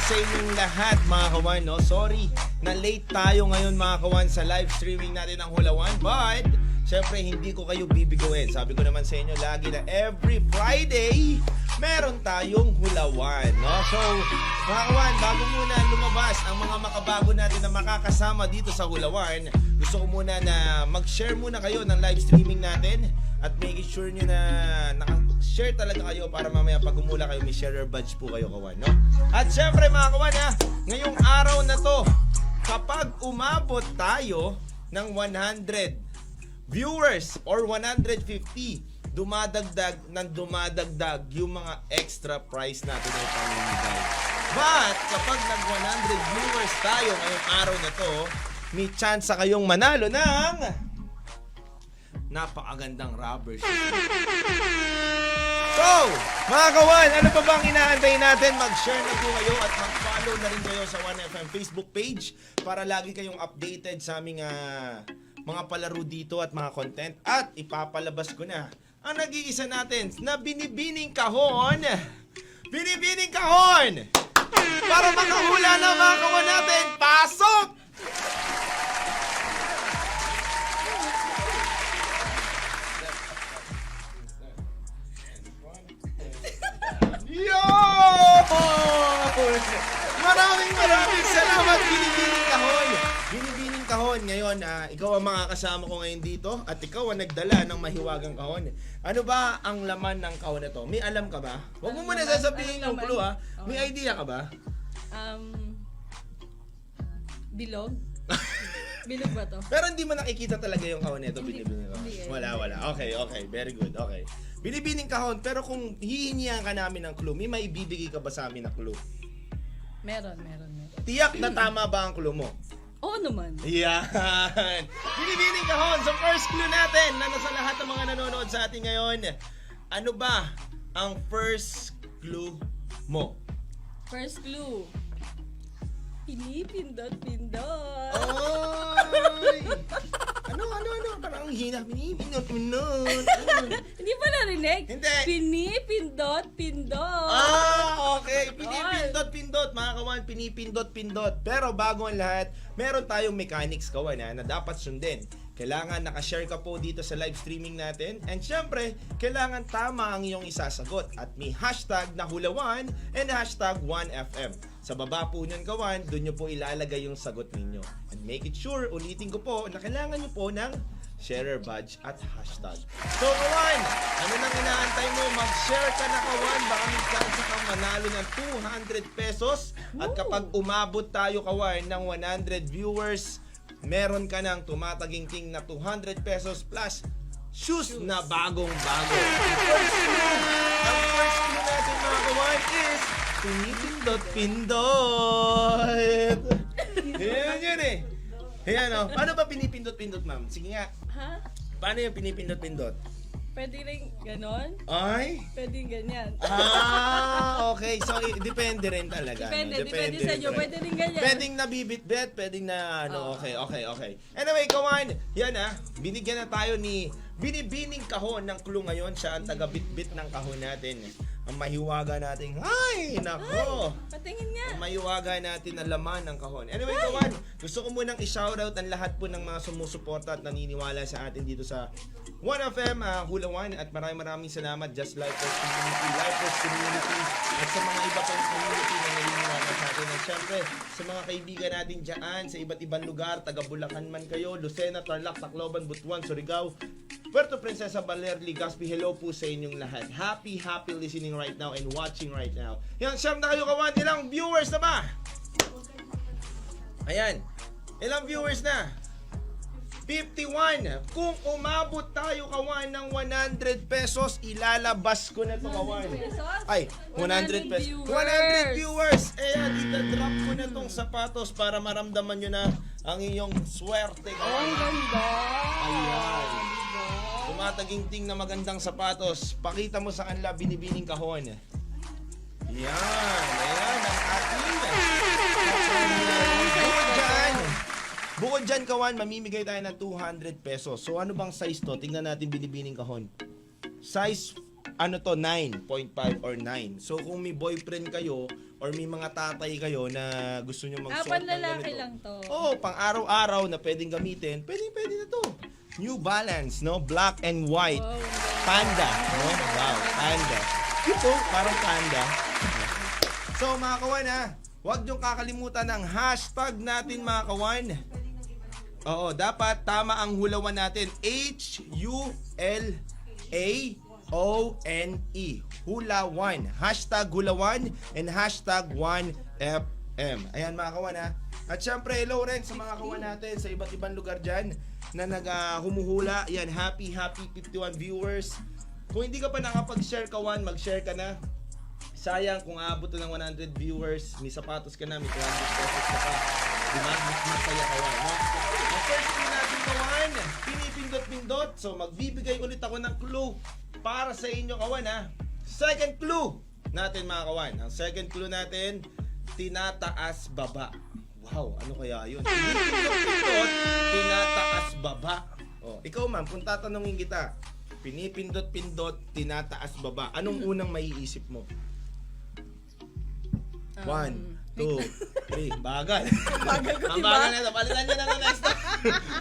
sa inyong lahat mga kawan, no? Sorry na late tayo ngayon mga kawan sa live streaming natin ng Hulawan. But, syempre hindi ko kayo bibigoin. Sabi ko naman sa inyo lagi na every Friday, meron tayong Hulawan, no? So, mga kawan, bago muna lumabas ang mga makabago natin na makakasama dito sa Hulawan, gusto ko muna na mag-share muna kayo ng live streaming natin at making sure nyo na naka-share talaga kayo para mamaya pag umula kayo may sharer badge po kayo kawan, no? At syempre mga kawan ha, ngayong araw na to, kapag umabot tayo ng 100 viewers or 150, dumadagdag yung mga extra prize natin na ipamimigay. But kapag nag 100 viewers tayo ngayong araw na to, may chance kayong manalo ng napakagandang rubber shoes. So, mga kawan, ano pa bang inaantay natin? Mag-share na po kayo at mag-follow na rin kayo sa 1FM Facebook page para lagi kayong updated sa aming mga palaro dito at mga content. At ipapalabas ko na ang nag-iisa natin na binibining kahon. Binibining kahon! Para makahula na mga kawan natin, pasok! Yo! Maraming salamat, Binibining Kahon. Binibining Kahon, ngayon, ikaw ang makakasama ko ngayon dito at ikaw ang nagdala ng mahiwagang kahon. Ano ba ang laman ng kahon na to? May alam ka ba? Huwag mo muna sasabihin yung clue ha. May idea ka ba? Bilog? Bilog ba to? Pero hindi mo nakikita talaga yung kahon nito, Hindi. Binibining Kahon. Hindi. Wala. Okay. Very good. Okay. Binibining Kahon, pero kung hihingihan ka namin ng clue, may maibibigay ka ba sa amin na clue? Meron. Tiyak na tama ba ang clue mo? Oo naman. Yan! Binibining Kahon, sa first clue natin na nasa lahat ng mga nanonood sa atin ngayon, ano ba ang first clue mo? First clue. Pinipindot-pindot. Ay! Ano? Parang ang hina. Pinipindot. Hindi pa narinig? Hindi. Pinipindot-pindot. Okay. Pinipindot-pindot. Mga kawan, pinipindot-pindot. Pero bago ang lahat, meron tayong mechanics kawan na dapat sundin. Kailangan nakashare ka po dito sa live streaming natin. And syempre, kailangan tama ang iyong isasagot. At may hashtag na Hulawan and hashtag 1FM. Sa baba po niyan kawan, doon nyo po ilalagay yung sagot ninyo. And make it sure, ulitin ko po, na kailangan nyo po ng sharer badge at hashtag. So kawan, ano nang inaantay mo? Mag-share ka na kawan, baka may chance kang manalo ng 200 pesos. At kapag umabot tayo kawan ng 100 viewers, meron ka ng tumataginting na 200 pesos plus shoes na bagong-bago. Ang first clue natin mga kawan is pinipindot-pindot. Yan eh. Ayan o. Paano ba pinipindot-pindot, ma'am? Sige nga. Ha? Paano yung pinipindot-pindot? Pwede rin ganon? Ay? Pwede ganyan. Okay. So, depende rin talaga. Depende sa inyo. rin. Pwede rin ganyan. Pwedeng nabibit-bet, pwedeng na okay. Anyway, kawan, yan binigyan na tayo ni Binibining Kahon ng clue ngayon. Siya ang taga-bit-bit ng kahon natin. Ang mahiwaga natin. Ay, nako! Patingin nga. Ang mahiwaga natin na laman ng kahon. Anyway, kawan, gusto ko munang i-shoutout ang lahat po ng mga sumusuporta at naniniwala sa atin dito sa 1FM Hulawan at maraming salamat Just Lifers Community at sa mga iba pang community na naniniwala sa atin. At syempre, sa mga kaibigan natin dyan sa iba't ibang lugar, taga Bulacan man kayo, Lucena, Tarlac, Tacloban, Butuan, Surigao, Puerto Princesa, Baler, Legazpi, hello po sa inyong lahat. Happy listening right now and watching right now. Yan, siyam na kayo kawan, ilang viewers na ba? Ayan, ilang viewers na? 51. Kung umabot tayo kawan ng 100 pesos, ilalabas ko na ito kawan. Ay, 100 pesos. 100 viewers. Ayan, itadrop ko na itong sapatos para maramdaman nyo na ang inyong swerte Oh, kawan. ang ganda. Ayan. Tumataginting na magandang sapatos. Pakita mo sa kanila, Binibining Kahon. Yan. Ayan ang ating. Bukod dyan, kawan, mamimigay tayo ng 200 pesos. So ano bang size to? Tingnan natin, Binibining Kahon. Size ano to, 9.5 or 9. So kung may boyfriend kayo or may mga tatay kayo na gusto nyo mag-suot ng panlalaki ganito. lang to. Oo, pang araw-araw na pwedeng gamitin, pwede na to. New Balance, no? Black and white. Wow, ang ganda. Panda, no? Wow, panda. Ito, parang panda. So mga kawan huwag niyong kakalimutan ang hashtag natin mga kawan. Oo, dapat tama ang hulawan natin. HULAONE. Hulawan. Hashtag hulawan and hashtag 1FM. Ayan mga kawan At syempre, hello rin sa mga kawan natin sa iba't ibang lugar dyan na humuhula. Yan, happy 51 viewers. Kung hindi ka pa nakapag-share kawan, mag-share ka na. Sayang kung aabot na ng 100 viewers, may sapatos ka na, may 200 pesos ka pa. Diba? Masaya kawan, no? Ang first clue natin kawan, pinipindot-pindot. So magbibigay ulit ako ng clue para sa inyo kawan Second clue natin mga kawan. Ang second clue natin, tinataas baba. Wow, ano kaya yun? Pinipindot-pindot, tinataas baba. Oh, ikaw ma'am, kung tatanungin kita, pinipindot-pindot, tinataas baba. Anong unang maiisip mo? 1, 2, 3. Bagal. Bagal ko, Ang diba? bagal na ito. Palitan nyo na ito next time.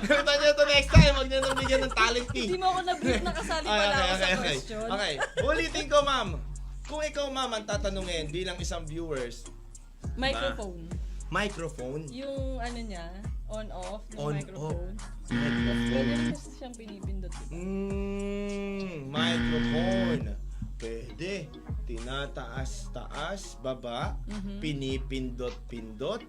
Palitan nyo ito next time. Huwag nyo nang bigyan ng talent fee. Hindi mo ako na-brief na kasali pala ako sa question. Okay. Ulitin ko, ma'am. Kung ikaw, ma'am, ang tatanungin bilang isang viewers, Microphone. microphone. Yung ano niya, on-off, yung On, microphone. Microphone. Pwede rin kasi siyang pinipindot. Diba? Microphone. Pwede. Tinataas-taas, baba, pinipindot-pindot,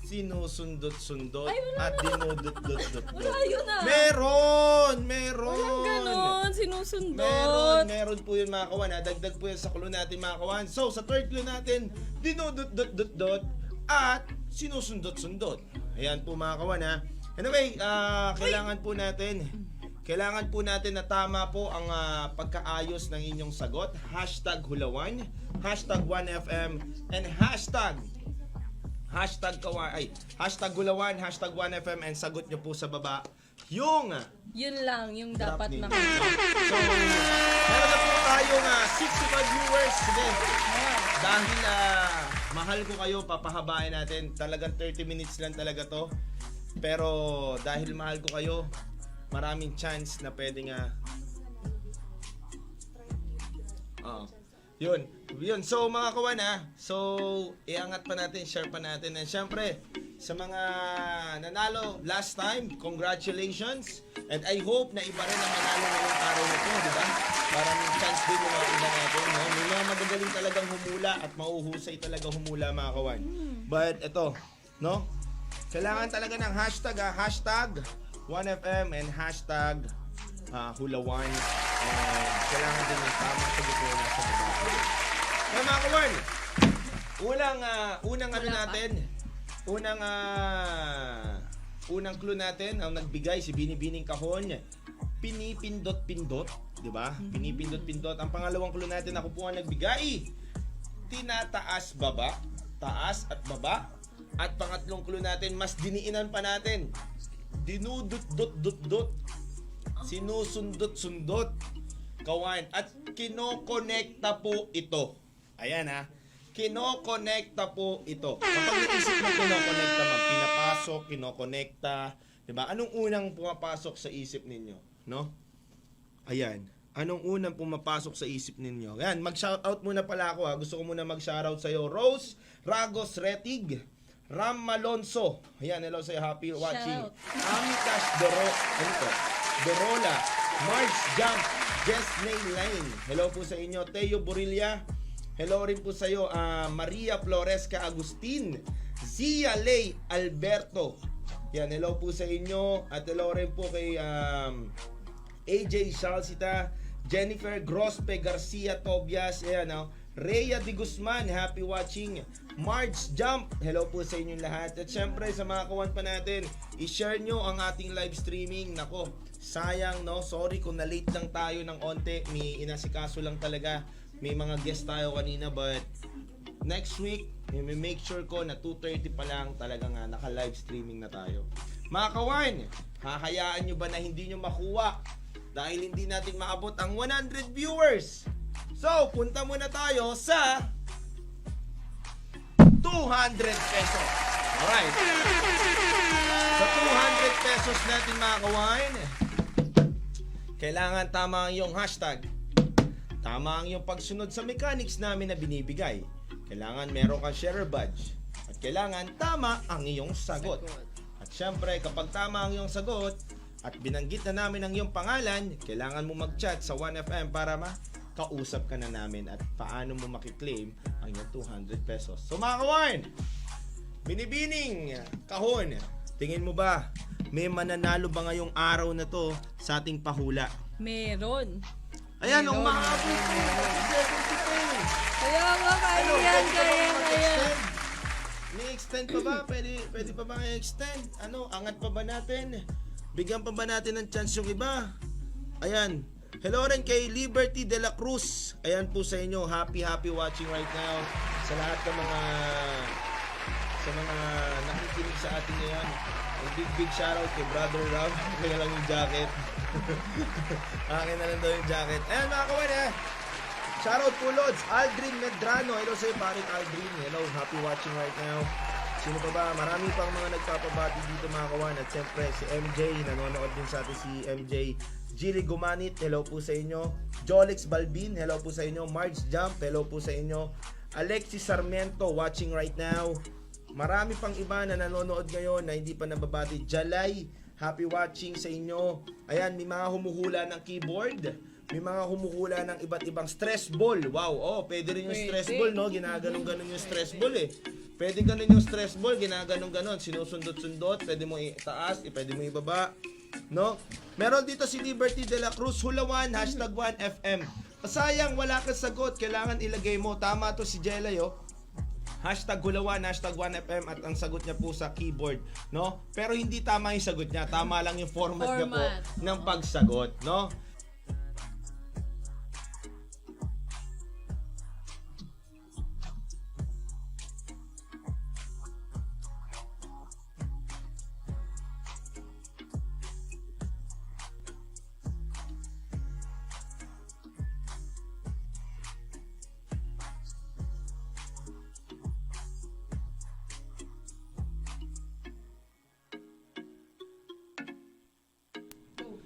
sinusundot-sundot, Ay, wala at dinudot-dot-dot. Wala yun Meron! Walang ganon, sinusundot. Meron po yun mga kawan. Dagdag po yan sa clue natin mga kawan. So, sa third clue natin, dinudot-dot-dot-dot at sinusundot-sundot. Ayan po mga kawan Anyway, kailangan po natin na tama po ang pagkaayos ng inyong sagot. Hashtag hulawan, hashtag 1FM, and hashtag hulawan, hashtag 1FM, and sagot nyo po sa baba yung Yun lang, yung drop dapat ninyo. makita. So, meron na po tayong 65 viewers. Sige, dahil mahal ko kayo, papahabain natin. Talagang 30 minutes lang talaga to. Pero dahil mahal ko kayo, maraming chance na pwede yun. So mga kawan so iangat pa natin, share pa natin. And syempre, sa mga nanalo last time, congratulations. And I hope na iba rin ang manalo ngayong araw na to, di ba? Maraming chance din yung mga iba natin. No? May mga magagaling talagang humula at mauhusay talaga humula mga kawan. But ito, no? Kailangan talaga ng hashtag 1FM and hashtag hulawan. And kailangan din ng tamang sagot na nasa baba. Kaya mga kawan, unang clue natin, ang nagbigay si Binibining Kahon, pinipindot-pindot, di ba? Pinipindot-pindot. Ang pangalawang clue natin, ako po ang nagbigay, tinataas baba, taas at baba. At pangatlong clue natin, mas diniinan pa natin, dinudot-dot-dot-dot, sinusundot-sundot, kawan, at kinokonekta po ito. Ayan kinokonekta po ito. Kapag naisip mo kinokonekta, pinapasok, kinokonekta, diba? Anong unang pumapasok sa isip ninyo? No? Ayan. Anong unang pumapasok sa isip ninyo? Ayan, mag-shoutout muna pala ako Gusto ko muna mag-shoutout sa'yo. Rose Ragos Retig, Ram Malonzo. Ayan, hello sa'yo. Happy watching. Amitas Dorola, Marge Jump, Jess Nail Line. Hello po sa inyo. Teo Borilla. Hello rin po sa iyo, Maria Floresca Agustin, Zia Lay Alberto. Yan, hello po sa inyo. At hello rin po kay AJ Salsita, Jennifer Grospe Garcia Tobias, ayan Rhea Di Guzman, happy watching. Marge Jump, hello po sa inyong lahat. At syempre sa mga kawan pa natin, i-share nyo ang ating live streaming. Nako, sayang sorry kung na-late lang tayo ng onte. May inasikaso lang talaga. May mga guest tayo kanina, but next week, may make sure ko na 2:30 pa lang talagang naka-live streaming na tayo. Mga kawan, hahayaan nyo ba na hindi nyo makuha dahil hindi natin maabot ang 100 viewers? So, punta muna tayo sa 200 pesos. Alright. Sa 200 pesos natin mga kawain, kailangan tama ang iyong hashtag. Tama ang iyong pagsunod sa mechanics namin na binibigay. Kailangan meron kang share badge. At kailangan tama ang iyong sagot. At syempre, kapag tama ang iyong sagot at binanggit na namin ang iyong pangalan, kailangan mo mag-chat sa 1FM para makausap ka na namin at paano mo makiklaim ang iyong 200 pesos. So mga kawan, binibining kahon, tingin mo ba may mananalo ba ngayong araw na to sa ating pahula? Meron. Ayan, Meron, umaabot meron, eh. meron. Kaya nga, kaya yan, kaya. Ni-extend pa ba? Pwede pa ba i-extend? Ano, angat pa ba natin? Bigyan pa ba natin ng chance yung iba? Ayan. Hello rin kay Liberty de la Cruz. Ayan po sa inyo. Happy watching right now. Sa lahat ng mga nakikinig sa atin ngayon. Big shoutout kay Brother Rob. Kaya lang yung jacket. Akin na lang daw yung jacket. Ayan mga kawan eh. Shoutout po Lods. Aldrin Medrano. Hello sa'yo paring Aldrin. Hello. Happy watching right now. Sino pa ba? Marami pang mga nagpapabati dito mga kawan. At siyempre si MJ. Nanonood din sa atin si MJ. Jilly Gumanit. Hello po sa inyo. Jolix Balbin. Hello po sa inyo. Marge Jump. Hello po sa inyo. Alexis Sarmiento. Watching right now. Marami pang iba na nanonood ngayon na hindi pa nababati. Jalay, happy watching sa inyo. Ayan, may mga humuhula ng keyboard. May mga humuhula ng iba't ibang stress ball. Wow, pwede rin yung stress ball, no? Ginaganon-ganon yung stress ball eh. Pwede ganon yung stress ball, ginaganon-ganon. Sinusundot-sundot, pwede mo itaas, pwede mo ibaba. No? Meron dito si Liberty de la Cruz, Hulawan, hashtag 1FM. Sayang, wala kang sagot. Kailangan ilagay mo. Tama to si Jelay, oh. Hashtag Hulawan, hashtag 1FM at ang sagot niya po sa keyboard, no? Pero hindi tama yung sagot niya, tama lang yung format niya po ng pagsagot, no?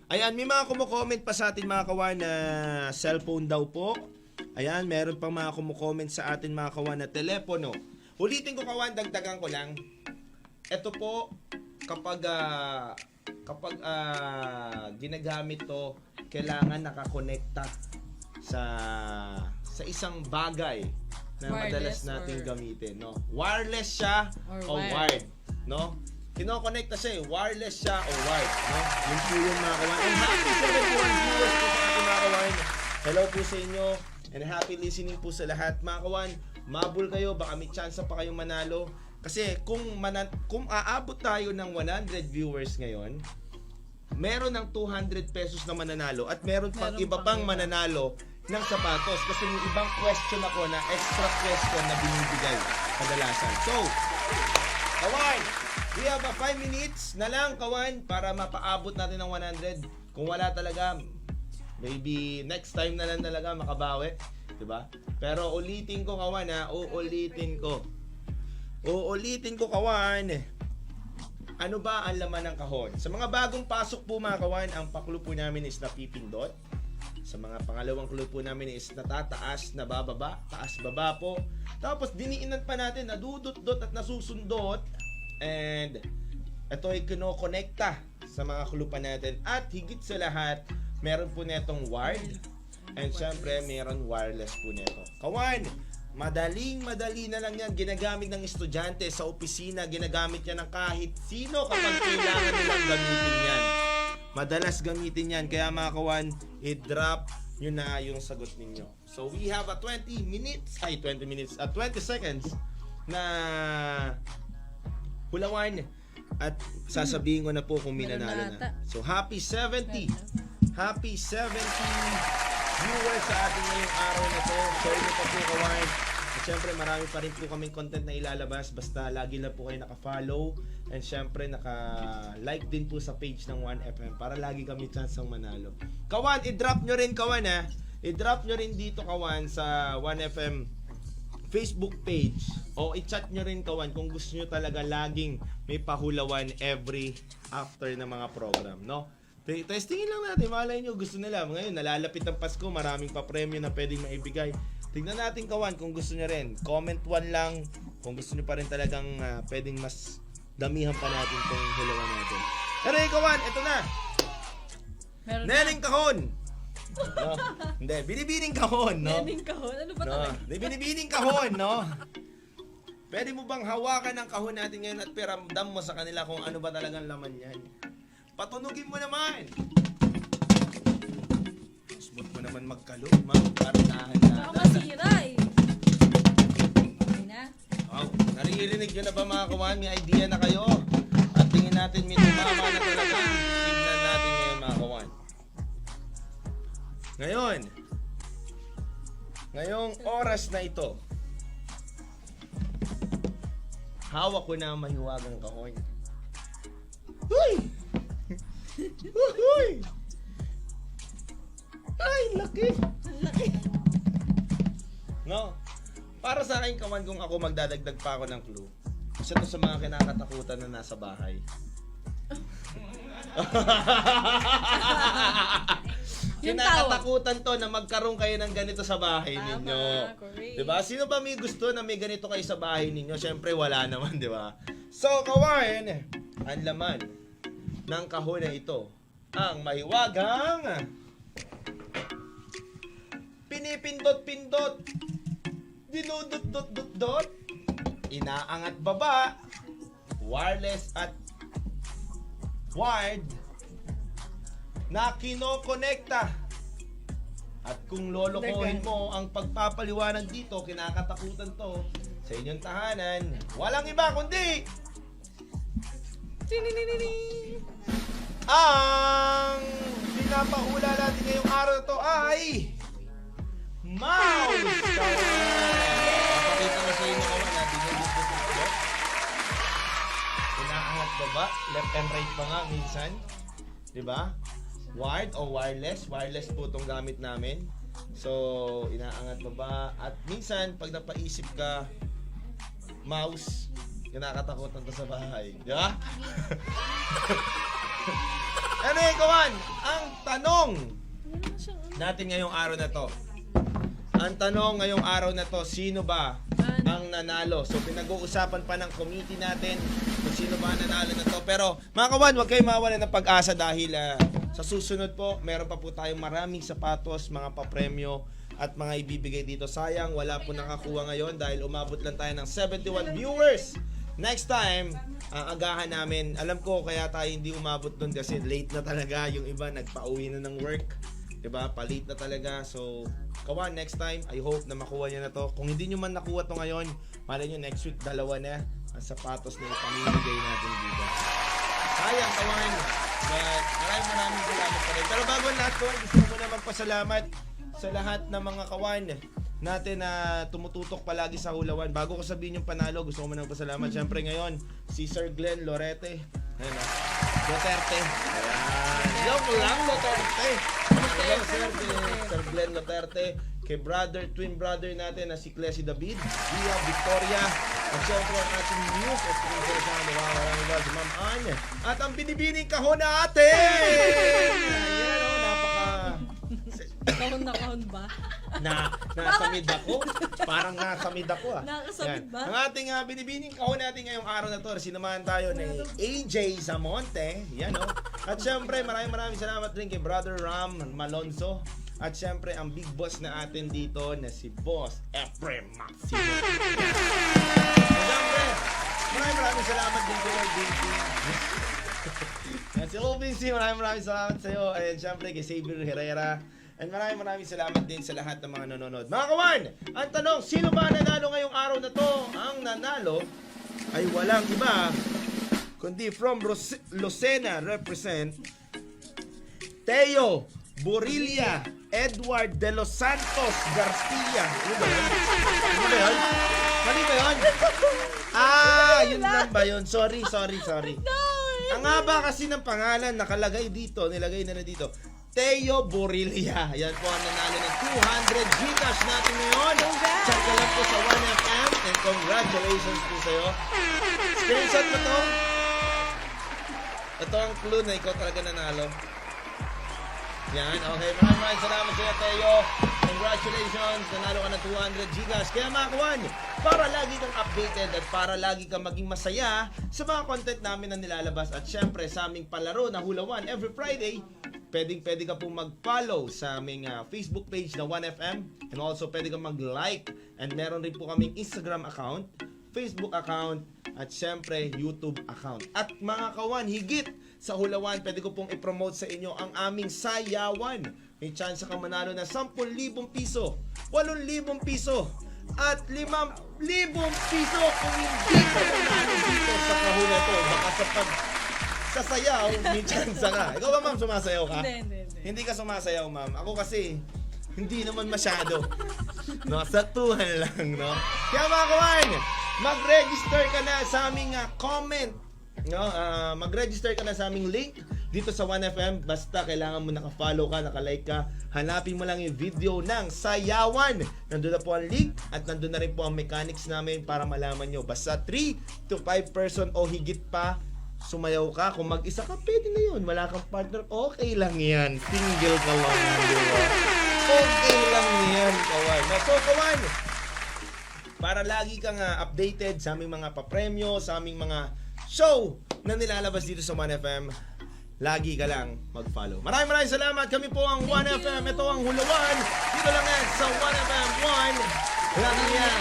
Ayan, may mga kumukomment pa sa atin mga kawan na cellphone daw po. Ayan, meron pang mga kumukomment sa atin mga kawan na telepono. Ulitin ko kawan, dagdagan ko lang. Ito po, kapag ginagamit to, kailangan nakakonekta sa isang bagay na madalas nating gamitin, no? Wireless siya o wired, no? Kinokonekta siya wireless siya o wired, no? Yun po yung mga kawan. And happy 71 viewers po sa ating mga kawan. Hello po sa inyo and happy listening po sa lahat mga kawan. Mabul kayo, baka may chance pa kayong manalo. Kasi kung aabot tayo ng 100 viewers ngayon, meron ng 200 pesos na mananalo at meron pang iba pang mananalo ng sapatos. Kasi may ibang question ako na extra question na binibigay kadalasan. So, kawan, we have 5 minutes na lang kawan para mapaabot natin ng 100. Kung wala talaga, maybe next time na lang talaga makabawi, 'di ba? Pero ulitin ko kawan ha, uulitin ko kawan. Ano ba ang laman ng kahon? Sa mga bagong pasok po mga kawan, ang paklo po namin is napipindot. Sa mga pangalawang clue po namin is natataas, nabababa, taas, baba po. Tapos diniinan pa natin, nadudot-dot at nasusundot. And ito ay kinokonekta sa mga clue pa natin. At higit sa lahat, meron po netong wired. And syempre, meron wireless po neto. Kawan, madali na lang yan. Ginagamit ng estudyante sa opisina. Ginagamit yan ng kahit sino kapag kailangan nilang gamitin yan. Madalas gamitin yan. Kaya mga kawan, i-drop nyo na yung sagot ninyo. So we have a 20 seconds na hulawan. At sasabihin ko na po kung minanalo na. So happy 70 viewers sa ating ngayong araw na to. So ito pa po kawan. At syempre marami pa rin po kaming content na ilalabas. Basta lagi lang po kayo naka-follow. And syempre naka-like din po sa page ng 1FM para lagi kami chance ng manalo. Kawan, i-drop nyo rin kawan ha. i-drop nyo rin dito, kawan, sa 1FM Facebook page o i-chat nyo rin, kawan, kung gusto nyo talaga laging may pahulawan every after ng mga program, no? Testingin lang natin, malay nyo, gusto nila. Ngayon, nalalapit ang Pasko, maraming pa-premyo na pwedeng maibigay. Tignan natin, kawan, kung gusto nyo rin. Comment 1 lang kung gusto nyo pa rin talagang pwedeng mas damihan pa natin itong hulawan natin. Pero kawan, ito na. Meron Neneng kahon! No? Hindi, binibining kahon, no? Neneng kahon? Ano ba No, talaga? di binibining kahon, no? Pwede mo bang hawakan ang kahon natin ngayon at piramdam mo sa kanila kung ano ba talagang laman yan? Patunugin mo naman! Smooth mo naman magkalog, ma'am. Para Baka dahan-dahan. masira eh. Okay na. Wow, naririnig nyo na ba mga kawan? May idea na kayo? At tingin natin may tumama na talaga. Tignan natin ngayon mga kawan. Ngayong oras na ito, hawak ko na ang mahiwagang kahon. Huy! Huy! Ay, laki! Laki. No? Para sa akin, kawan, kung ako magdadagdag pa ako ng clue, isa to sa mga kinakatakutan na nasa bahay. Yung Kinakatakutan to na magkaroon kayo ng ganito sa bahay Tama, ninyo. correct. Diba? Sino ba may gusto na may ganito kayo sa bahay ninyo? Siyempre, wala naman, di ba? So, kawan, ang laman ng kahon na ito, ang mahiwagang pinipindot-pindot, dinudot-dot-dot-dot, inaangat baba, wireless at wired, na kinokonekta. At kung lolokohin mo ang pagpapaliwanag dito, kinakatakutan to sa inyong tahanan, walang iba kundi ang pinapahula natin ngayong araw na to ay mouse! Papakita ko sa inyo kawan na dinudot-dot-dot. Inaangat baba, left and right pa nga minsan. Diba? Wired o wireless. Wireless po itong gamit namin. So, inaangat baba. At minsan, pag napaisip ka, mouse, kinakatakutan to sa bahay. Di ba? Anyway, kawan, ang tanong natin ngayong araw na to. Ang tanong ngayong araw na to, sino ba ang nanalo? So, pinag-uusapan pa ng committee natin kung sino ba ang nanalo na to. Pero, mga kawan, huwag kayong mawalan ng pag-asa dahil sa susunod po, meron pa po tayong maraming sapatos, mga papremyo at mga ibibigay dito. Sayang, wala po nakakuha ngayon dahil umabot lang tayo ng 71 viewers. Next time, ang agahan namin, alam ko kaya tayo hindi umabot doon kasi late na talaga. Yung iba nagpa-uwi na ng work. Diba? Palate na talaga. So, kawan, next time, I hope na makuha niyo na to. Kung hindi nyo man nakuha to ngayon, malay nyo next week, dalawa na ang sapatos na ipamimigay natin dito. Sayang, kawan. But, maraming salamat pa rin. Pero bago ang lahat, kawan, gusto ko na magpasalamat sa lahat ng mga kawan natin na tumututok palagi sa hulawan. Bago ko sabihin yung panalo, gusto ko muna magpasalamat. Siyempre ngayon, si Sir Glenn Lorete. Ayan, Duterte. Ayan. Joke lang, Duterte. Hello, Sir Glenn Duterte. Kay twin brother natin na si Clesi David, Gia Victoria, at syempre ang ating news at maraming ba si Ma'am Anya. At ang binibining kahon natin! Ayan o, napaka... Kahon na kahon ba? Nasamid ako. Parang nasamid ako ah. Nakasamid Yan. ba? Ang ating binibining kahon natin ngayong araw na to, sinamahan tayo ni AJ Zamonte. Yan o. At syempre, maraming salamat rin kay Brother Ram Malonzo. At syempre, ang big boss na atin dito na si Boss Efrem Maximo. At syempre, maraming salamat din kay Lord Vinci. Si Lord Vinci, maraming salamat sa iyo. And syempre, kay Xavier Herrera. And maraming salamat din sa lahat ng mga nanonood. Mga kawan, ang tanong, sino ba nanalo ngayong araw na to? Ang nanalo ay walang iba, kundi from Lucena represent Teo Borilla Edward de los Santos Garcia. Ano ba yun? Ano ba yun? Mali ba yun? Yun lang ba yun? Sorry. Ang haba kasi ng pangalan nakalagay dito, nilagay na dito. Teo Borilla. Yan po ang nanalo ng 200 Gcash natin ngayon. Congrats! Check ka lang po sa 1FM and congratulations po sa'yo. Screenshot mo to. Ito ang clue na ikaw talaga nanalo. Yan, okay. Maraming salamat sa'yo, Teo. Congratulations. Nanalo ka ng 200 Gcash. Kaya mga kawan, para lagi kang updated at para lagi kang maging masaya sa mga content namin na nilalabas at syempre sa aming palaro na Hula One every Friday, pwede ka pong mag-follow sa aming Facebook page na 1FM and also pwede kang mag-like and meron rin po kaming Instagram account, Facebook account at syempre YouTube account. At mga kawan, higit sa Hula One, pwede ko pong i-promote sa inyo ang aming Sayawan. May chance ka manalo na 10,000 piso, 8,000 piso at 5,000 piso kung hindi ka manalo dito sa kahula to. Baka sa sasayaw, may chance ka. Ikaw ba, ma'am, sumasayaw ka? Hindi. Hindi ka sumasayaw, ma'am. Ako kasi, hindi naman masyado. No, satuhan lang, no? Kaya mga kawan, mag-register ka na sa aming comment. No, mag-register ka na sa aming link dito sa 1FM. Basta kailangan mo naka-follow ka, naka-like ka. Hanapin mo lang yung video ng Sayawan. Nandun na po ang link at nandun na rin po ang mechanics namin para malaman nyo. Basta 3 to 5 person o higit pa sumayaw ka. Kung mag-isa ka, pwede na yun. Wala kang partner, okay lang yan. Single ka lang. Diba? Okay lang yan, kawan. So, kawan, para lagi kang updated sa aming mga papremyo, sa aming mga show na nilalabas dito sa 1FM, lagi ka lang mag-follow. Maraming salamat. Kami po ang 1FM. Ito ang Hula One. Dito lang yan sa 1FM 1. Lagi yan.